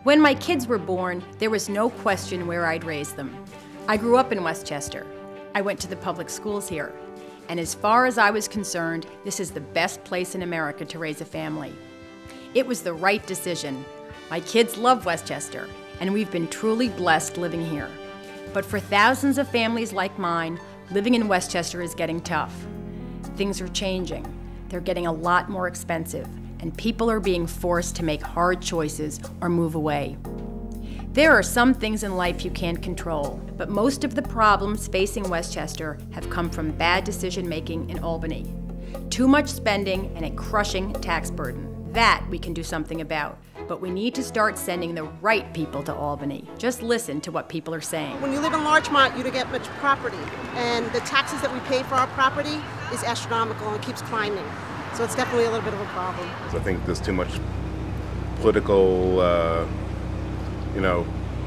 When my kids were born, there was no question where I'd raise them. I grew up in Westchester. I went to the public schools here. And as far as I was concerned, this is the best place in America to raise a family. It was the right decision. My kids love Westchester, and we've been truly blessed living here. But for thousands of families like mine, living in Westchester is getting tough. Things are changing. They're getting a lot more expensive, and people are being forced to make hard choices or move away. There are some things in life you can't control, but most of the problems facing Westchester have come from bad decision-making in Albany. Too much spending and a crushing tax burden. That we can do something about. But we need to start sending the right people to Albany. Just listen to what people are saying. When you live in Larchmont, you don't get much property, and the taxes that we pay for our property is astronomical and it keeps climbing. So it's definitely a little bit of a problem. I think there's too much political,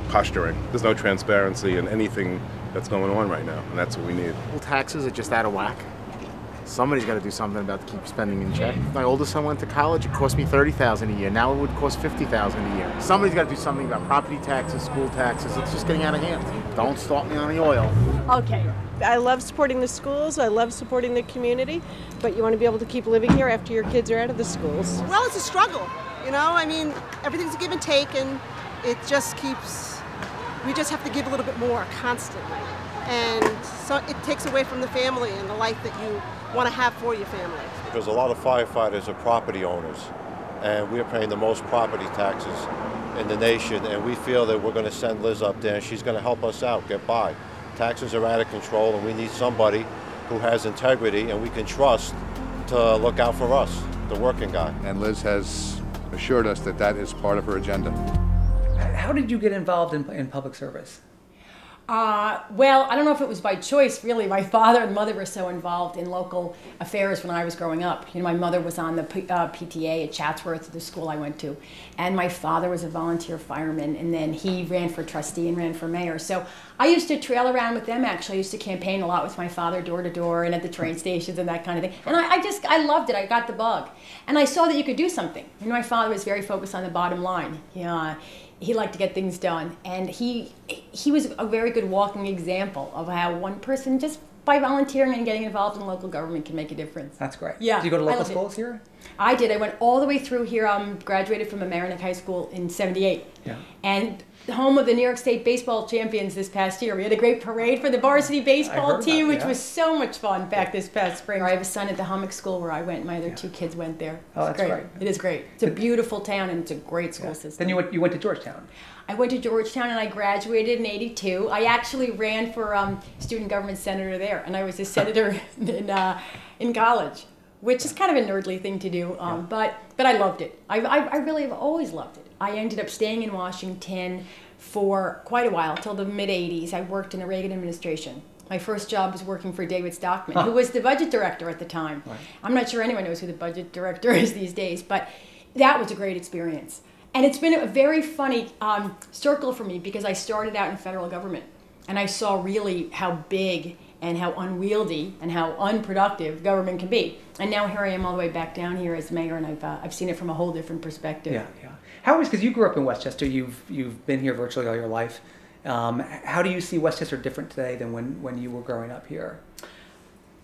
posturing. There's no transparency in anything that's going on right now, and that's what we need. Well, taxes are just out of whack. Somebody's got to do something about to keep spending in check. My oldest son went to college. It cost me $30,000 a year. Now it would cost $50,000 a year. Somebody's got to do something about property taxes, school taxes. It's just getting out of hand. Don't start me on the oil. Okay. I love supporting the schools. I love supporting the community. But you want to be able to keep living here after your kids are out of the schools. Well, it's a struggle. Everything's a give and take, and it just keeps, we just have to give a little bit more constantly. And so it takes away from the family and the life that you want to have for your family. Because a lot of firefighters are property owners, and we're paying the most property taxes in the nation, and we feel that we're going to send Liz up there and she's going to help us out, get by. Taxes are out of control, and we need somebody who has integrity and we can trust to look out for us, the working guy. And Liz has assured us that that is part of her agenda. How did you get involved in public service? Well, I don't know if it was by choice, really. My father and mother were so involved in local affairs when I was growing up. My mother was on the PTA at Chatsworth, the school I went to, and my father was a volunteer fireman, and then he ran for trustee and ran for mayor. So I used to trail around with them, actually. I used to campaign a lot with my father, door to door, and at the train stations and that kind of thing. And I loved it. I got the bug. And I saw that you could do something. My father was very focused on the bottom line. He liked to get things done, and he was a very good walking example of how one person, just by volunteering and getting involved in local government, can make a difference. That's great. Yeah. Did you go to local schools here? I did. I went all the way through here. Graduated from Amerenik High School in '78. Yeah. And the home of the New York State baseball champions this past year. We had a great parade for the varsity baseball team, which was so much fun back this past spring. I have a son at the Hummock School where I went. My other two kids went there. Oh, that's great. It is great. It's a beautiful town, and it's a great school system. Then you went to Georgetown. I went to Georgetown, and I graduated in '82. I actually ran for student government senator there, and I was a senator in college, which is kind of a nerdly thing to do, but I loved it. I really have always loved it. I ended up staying in Washington for quite a while, till the mid-'80s. I worked in the Reagan administration. My first job was working for David Stockman, who was the budget director at the time. Right. I'm not sure anyone knows who the budget director is these days, but that was a great experience. And it's been a very funny circle for me, because I started out in federal government, and I saw really how big and how unwieldy and how unproductive government can be. And now here I am all the way back down here as mayor, and I've seen it from a whole different perspective. Yeah. How is, because you grew up in Westchester, you've been here virtually all your life. How do you see Westchester different today than when you were growing up here?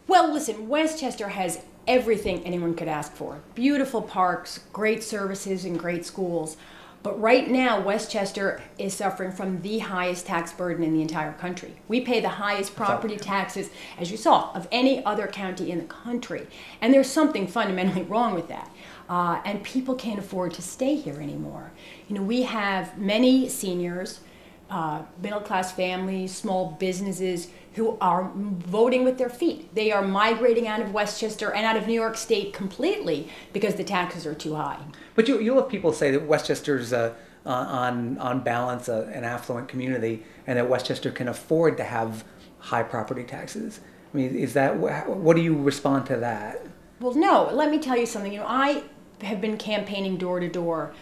Well, listen, Westchester has everything anyone could ask for. Beautiful parks, great services, and great schools. But right now, Westchester is suffering from the highest tax burden in the entire country. We pay the highest property taxes, as you saw, of any other county in the country. And there's something fundamentally wrong with that. And people can't afford to stay here anymore. We have many seniors, middle-class families, small businesses who are voting with their feet. They are migrating out of Westchester and out of New York State completely because the taxes are too high. But you'll have people say that Westchester's, on balance, an affluent community, and that Westchester can afford to have high property taxes. I mean, what do you respond to that? Well, no, let me tell you something. I have been campaigning door to door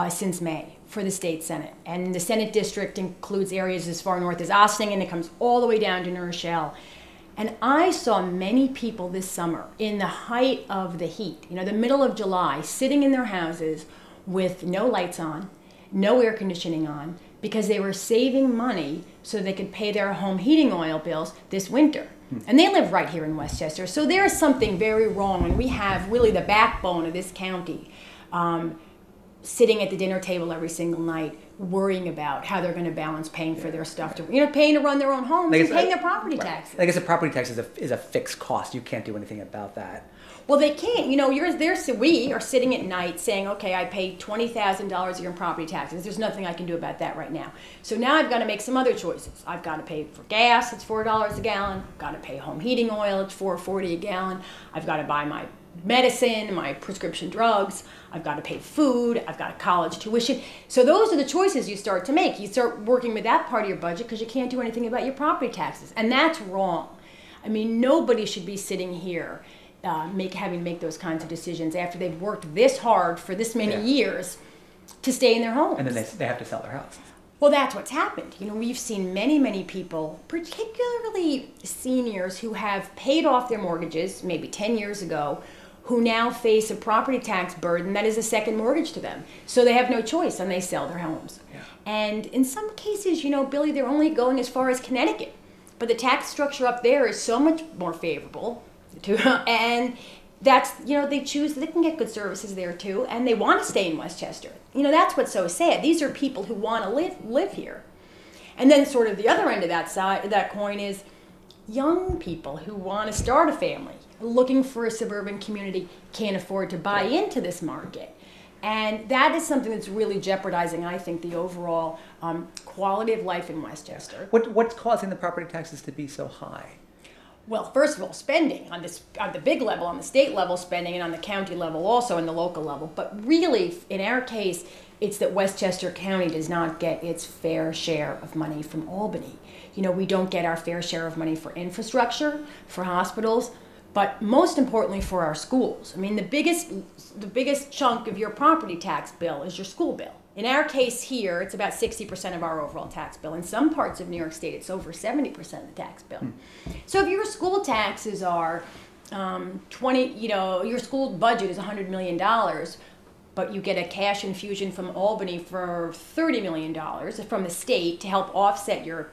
since May for the state Senate. And the Senate district includes areas as far north as Ossining, and it comes all the way down to New Rochelle. And I saw many people this summer in the height of the heat, the middle of July, sitting in their houses with no lights on, no air conditioning on, because they were saving money so they could pay their home heating oil bills this winter. And they live right here in Westchester. So there is something very wrong when we have really the backbone of this county sitting at the dinner table every single night worrying about how they're going to balance paying for their stuff, paying to run their own homes and paying their property taxes. I guess a property tax is a fixed cost. You can't do anything about that. Well, they can't. We are sitting at night saying, okay, I pay $20,000 a year in property taxes. There's nothing I can do about that right now. So now I've got to make some other choices. I've got to pay for gas, it's $4 a gallon. I've got to pay home heating oil, it's $4.40 a gallon. I've got to buy my medicine, my prescription drugs. I've got to pay food. I've got a college tuition. So those are the choices you start to make. You start working with that part of your budget because you can't do anything about your property taxes. And that's wrong. I mean, nobody should be sitting here having to make those kinds of decisions after they've worked this hard for this many years to stay in their homes. And then they have to sell their house. Well, that's what's happened. We've seen many, many people, particularly seniors who have paid off their mortgages maybe 10 years ago, who now face a property tax burden that is a second mortgage to them. So they have no choice and they sell their homes. Yeah. And in some cases, Billy, they're only going as far as Connecticut. But the tax structure up there is so much more favorable. And that's, they choose, they can get good services there too, and they want to stay in Westchester. That's what's so sad. These are people who want to live here. And then sort of the other end of that coin is young people who want to start a family, looking for a suburban community, can't afford to buy into this market. And that is something that's really jeopardizing, I think, the overall quality of life in Westchester. What's causing the property taxes to be so high? Well, first of all, spending on the big level, on the state level spending, and on the county level also, and the local level. But really, in our case, it's that Westchester County does not get its fair share of money from Albany. We don't get our fair share of money for infrastructure, for hospitals, but most importantly for our schools. I mean, the biggest chunk of your property tax bill is your school bill. In our case here, it's about 60% of our overall tax bill. In some parts of New York State, it's over 70% of the tax bill. So if your school taxes are your school budget is $100 million, but you get a cash infusion from Albany for $30 million from the state to help offset your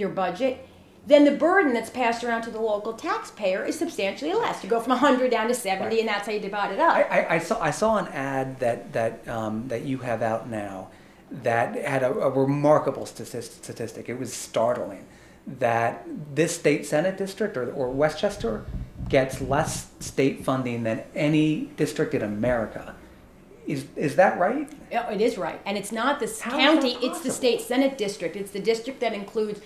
budget, then the burden that's passed around to the local taxpayer is substantially less. You go from 100 down to 70, right. And that's how you divide it up. I saw an ad that you have out now that had a remarkable statistic. It was startling that this state Senate district or Westchester gets less state funding than any district in America. Is that right? Yeah, it is right. And it's not this county, it's the state Senate district. It's the district that includes,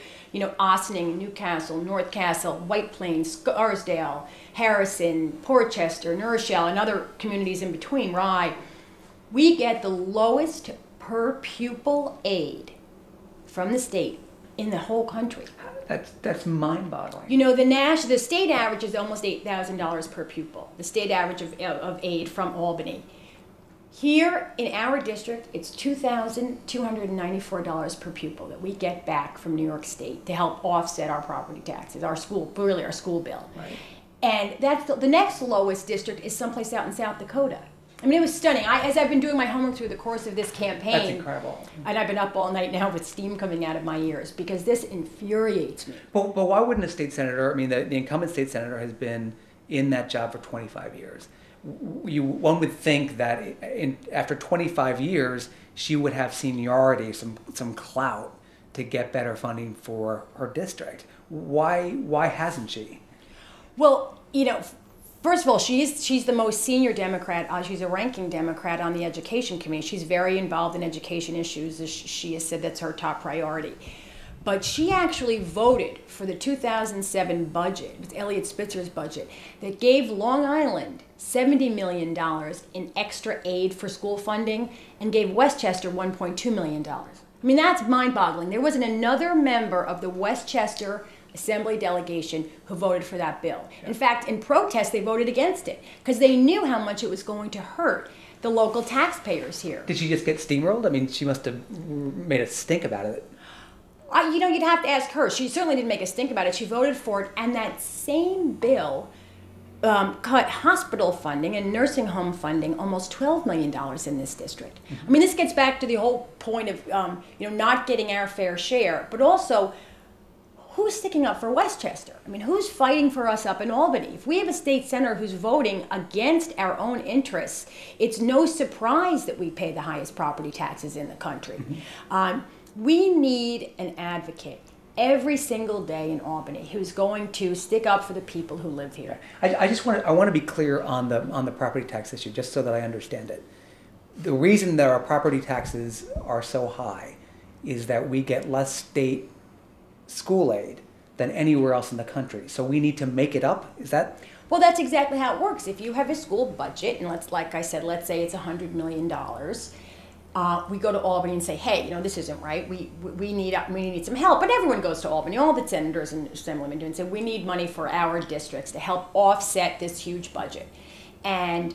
Ossining, Newcastle, North Castle, White Plains, Scarsdale, Harrison, Portchester, New Rochelle, and other communities in between, Rye. We get the lowest per pupil aid from the state in the whole country. That's mind-boggling. The state average is almost $8,000 per pupil, the state average of aid from Albany. Here in our district, it's $2,294 per pupil that we get back from New York State to help offset our property taxes, our school bill. Right. And that's the next lowest district is someplace out in South Dakota. I mean, it was stunning. As I've been doing my homework through the course of this campaign, that's incredible. And I've been up all night now with steam coming out of my ears because this infuriates me. But why wouldn't a state senator? I mean, the incumbent state senator has been in that job for 25 years. One would think that after 25 years, she would have seniority, some clout to get better funding for her district. Why hasn't she? Well, first of all, she's the most senior Democrat. She's a ranking Democrat on the Education Committee. She's very involved in education issues. As she has said, that's her top priority. But she actually voted for the 2007 budget, with Eliot Spitzer's budget, that gave Long Island $70 million in extra aid for school funding and gave Westchester $1.2 million. I mean, that's mind-boggling. There wasn't another member of the Westchester Assembly delegation who voted for that bill. Yeah. In fact, in protest, they voted against it because they knew how much it was going to hurt the local taxpayers here. Did she just get steamrolled? I mean, she must have made a stink about it. You'd have to ask her. She certainly didn't make a stink about it. She voted for it, and that same bill cut hospital funding and nursing home funding almost $12 million in this district. I mean, this gets back to the whole point of not getting our fair share, but also who's sticking up for Westchester? I mean, who's fighting for us up in Albany? If we have a state senator who's voting against our own interests, it's no surprise that we pay the highest property taxes in the country. We need an advocate every single day in Albany who's going to stick up for the people who live here. I want to be clear on the property tax issue, just so that I understand it. The reason that our property taxes are so high is that we get less state school aid than anywhere else in the country. So we need to make it up. Is that? Well, that's exactly how it works. If you have a school budget, and let's say it's $100 million. We go to Albany and say, hey, this isn't right. We need some help. But everyone goes to Albany, all the senators and assemblymen do, and say, we need money for our districts to help offset this huge budget. And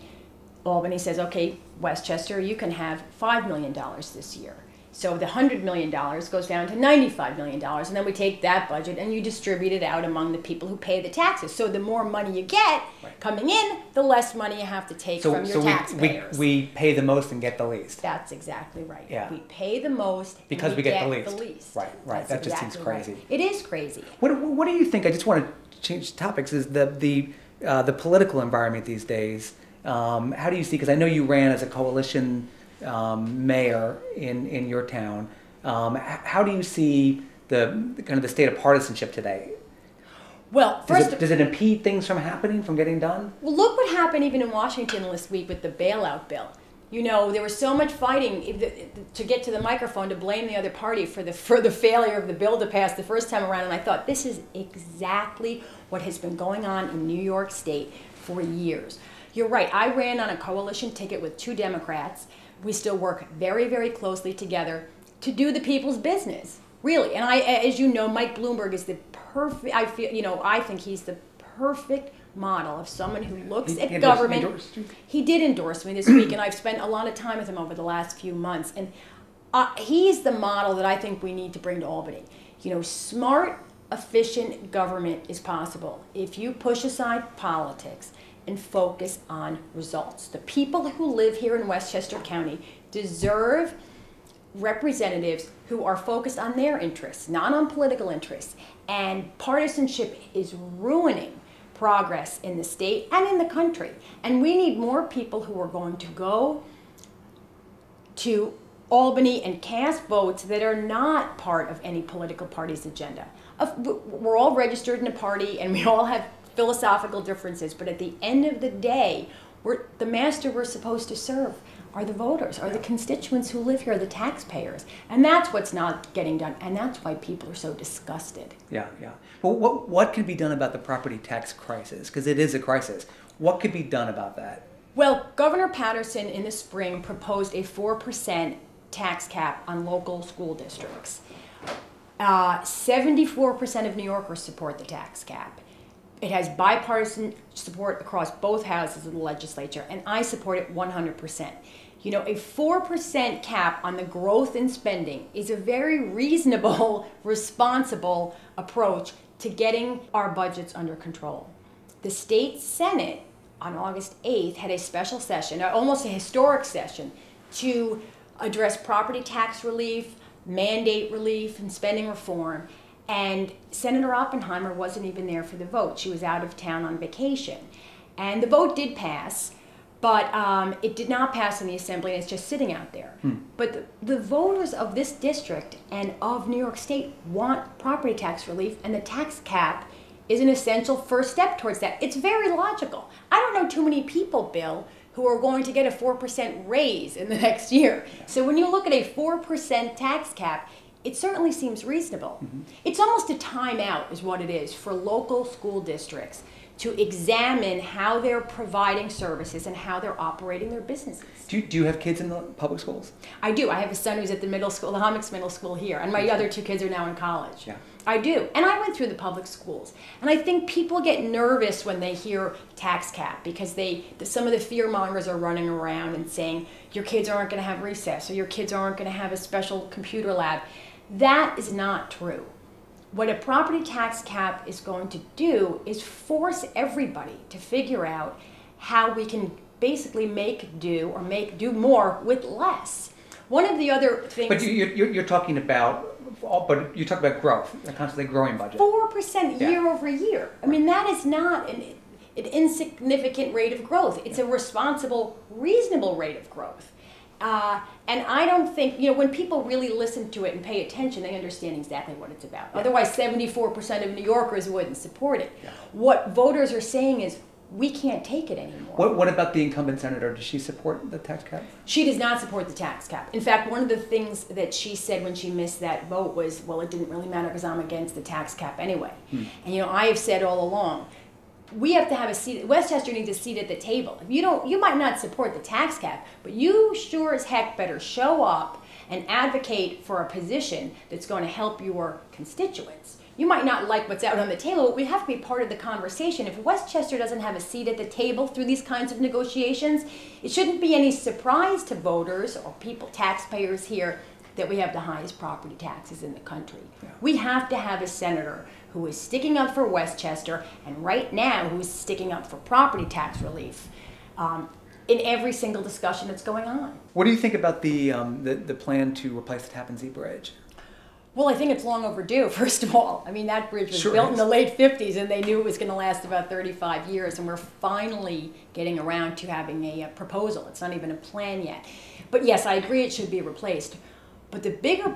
Albany says, okay, Westchester, you can have $5 million this year. So the $100 million goes down to $95 million, and then we take that budget and you distribute it out among the people who pay the taxes. So the more money you get coming in, the less money you have to take from your taxpayers. We pay the most and get the least. That's exactly right. Yeah. We pay the most because we get the least. Right. That's that just exactly seems crazy. Right. It is crazy. What do you think? I just want to change topics. Is the political environment these days? How do you see? Because I know you ran as a coalition mayor in your town. How do you see the state of partisanship today? Well, does it impede things from happening, from getting done? Well, look what happened even in Washington this week with the bailout bill. There was so much fighting to get to the microphone to blame the other party for the failure of the bill to pass the first time around, and I thought this is exactly what has been going on in New York State for years. You're right. I ran on a coalition ticket with 2 Democrats. We still work very, very closely together to do the people's business, really. And as you know, Mike Bloomberg is the perfect. I think he's the perfect model of someone who looks at government. He did endorse me this week, and I've spent a lot of time with him over the last few months. And he's the model that I think we need to bring to Albany. Smart, efficient government is possible if you push aside politics and focus on results. The people who live here in Westchester County deserve representatives who are focused on their interests, not on political interests. And partisanship is ruining progress in the state and in the country. And we need more people who are going to go to Albany and cast votes that are not part of any political party's agenda. We're all registered in a party and we all have philosophical differences, but at the end of the day, the master we're supposed to serve are the voters, are the constituents who live here, the taxpayers. And that's what's not getting done, and that's why people are so disgusted. Yeah. Well, what can be done about the property tax crisis? Because it is a crisis. What could be done about that? Well, Governor Patterson in the spring proposed a 4% tax cap on local school districts. 74% of New Yorkers support the tax cap. It has bipartisan support across both houses of the legislature, and I support it 100%. A 4% cap on the growth in spending is a very reasonable, responsible approach to getting our budgets under control. The state Senate on August 8th had a special session, almost a historic session, to address property tax relief, mandate relief, and spending reform. And Senator Oppenheimer wasn't even there for the vote. She was out of town on vacation. And the vote did pass, but it did not pass in the Assembly, and it's just sitting out there. But the voters of this district and of New York State want property tax relief, and the tax cap is an essential first step towards that. It's very logical. I don't know too many people, Bill, who are going to get a 4% raise in the next year. So when you look at a 4% tax cap, it certainly seems reasonable. It's almost a timeout is what it is for local school districts to examine how they're providing services and how they're operating their businesses. Do you have kids in the public schools? I do. I have a son who's at the middle school, the Hommocks Middle School here, and my other 2 kids are now in college. Yeah. I do. And I went through the public schools. And I think people get nervous when they hear tax cap because some of the fear mongers are running around and saying your kids aren't going to have recess or your kids aren't going to have a special computer lab. That is not true. What a property tax cap is going to do is force everybody to figure out how we can basically make do or make do more with less. One of the other things... But you're talking about... But you talk about growth, a constantly growing budget. 4% year over year. I mean, that is not an insignificant rate of growth. It's a responsible, reasonable rate of growth. And I don't think, when people really listen to it and pay attention, they understand exactly what it's about. Yeah. Otherwise, 74% of New Yorkers wouldn't support it. Yeah. What voters are saying is, we can't take it anymore. What about the incumbent senator? Does she support the tax cap? She does not support the tax cap. In fact, one of the things that she said when she missed that vote was, well, it didn't really matter because I'm against the tax cap anyway. And I have said all along, we have to have a seat. Westchester needs a seat at the table. You might not support the tax cap, but you sure as heck better show up and advocate for a position that's going to help your constituents. You might not like what's out on the table, but we have to be part of the conversation. If Westchester doesn't have a seat at the table through these kinds of negotiations, it shouldn't be any surprise to voters or taxpayers here, that we have the highest property taxes in the country. Yeah. We have to have a senator who is sticking up for Westchester, and right now who is sticking up for property tax relief in every single discussion that's going on. What do you think about the plan to replace the Tappan Zee Bridge? Well, I think it's long overdue, first of all. I mean, that bridge was built in the late 50s, and they knew it was going to last about 35 years, and we're finally getting around to having a proposal. It's not even a plan yet. But yes, I agree it should be replaced. But the bigger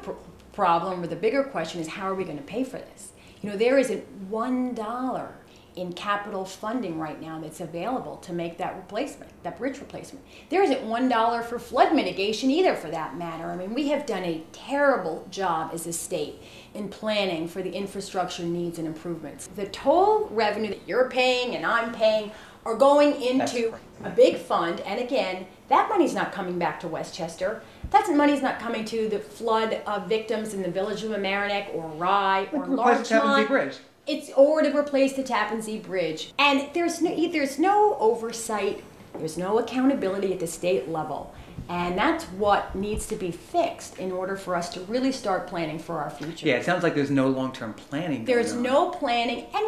problem, or the bigger question, is how are we going to pay for this? There isn't $1 in capital funding right now that's available to make that replacement, that bridge replacement. There isn't $1 for flood mitigation either, for that matter. I mean, we have done a terrible job as a state in planning for the infrastructure needs and improvements. The toll revenue that you're paying and I'm paying are going into a big fund, and again, that money's not coming back to Westchester. That money's not coming to the flood victims in the village of Mamaroneck or Rye or Larchmont. It's or to replace the Tappan Zee Bridge. And there's no oversight, there's no accountability at the state level. And that's what needs to be fixed in order for us to really start planning for our future. Yeah, it sounds like there's no long-term planning. There's no planning. And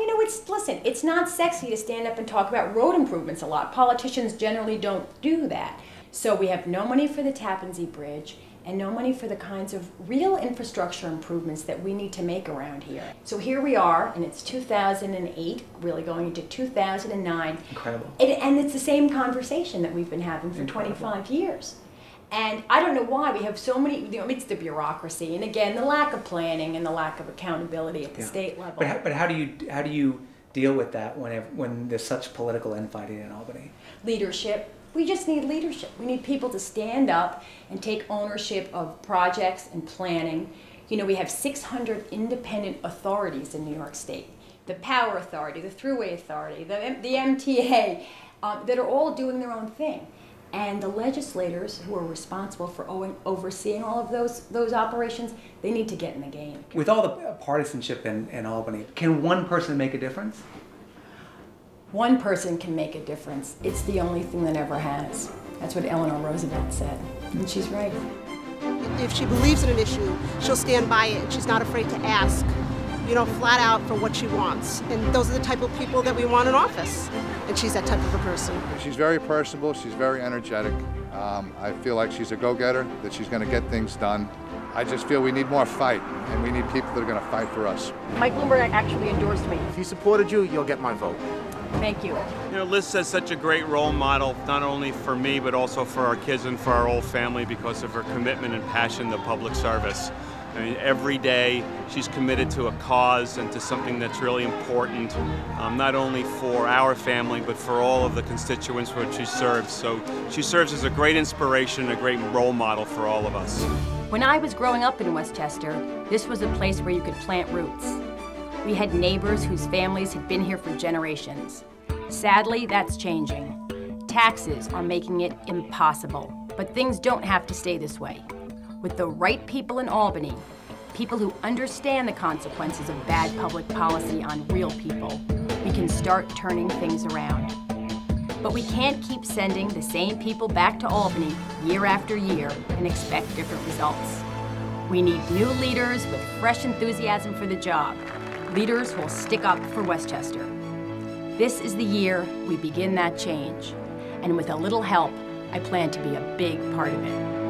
listen, it's not sexy to stand up and talk about road improvements a lot. Politicians generally don't do that. So we have no money for the Tappan Zee Bridge, and no money for the kinds of real infrastructure improvements that we need to make around here. So here we are, and it's 2008, really going into 2009. Incredible. And it's the same conversation that we've been having for 25 years. And I don't know why we have so many, it's the bureaucracy, and again, the lack of planning and the lack of accountability at the state level. But how do you deal with that when there's such political infighting in Albany? Leadership. We just need leadership. We need people to stand up and take ownership of projects and planning. We have 600 independent authorities in New York State. The Power Authority, the Thruway Authority, the MTA, that are all doing their own thing. And the legislators who are responsible for overseeing all of those operations, they need to get in the game. With all the partisanship in Albany, can one person make a difference? One person can make a difference. It's the only thing that ever has. That's what Eleanor Roosevelt said, and she's right. If she believes in an issue, she'll stand by it. She's not afraid to ask, flat out for what she wants. And those are the type of people that we want in office. And she's that type of a person. She's very personable. She's very energetic. I feel like she's a go-getter, that she's going to get things done. I just feel we need more fight, and we need people that are going to fight for us. Mike Bloomberg actually endorsed me. If he supported you, you'll get my vote. Thank you. Liz is such a great role model, not only for me, but also for our kids and for our whole family because of her commitment and passion to public service. I mean, every day she's committed to a cause and to something that's really important, not only for our family, but for all of the constituents which she serves. So she serves as a great inspiration, a great role model for all of us. When I was growing up in Westchester, this was a place where you could plant roots. We had neighbors whose families had been here for generations. Sadly, that's changing. Taxes are making it impossible, but things don't have to stay this way. With the right people in Albany, people who understand the consequences of bad public policy on real people, we can start turning things around. But we can't keep sending the same people back to Albany year after year and expect different results. We need new leaders with fresh enthusiasm for the job. leaders who will stick up for Westchester. This is the year we begin that change, and with a little help, I plan to be a big part of it.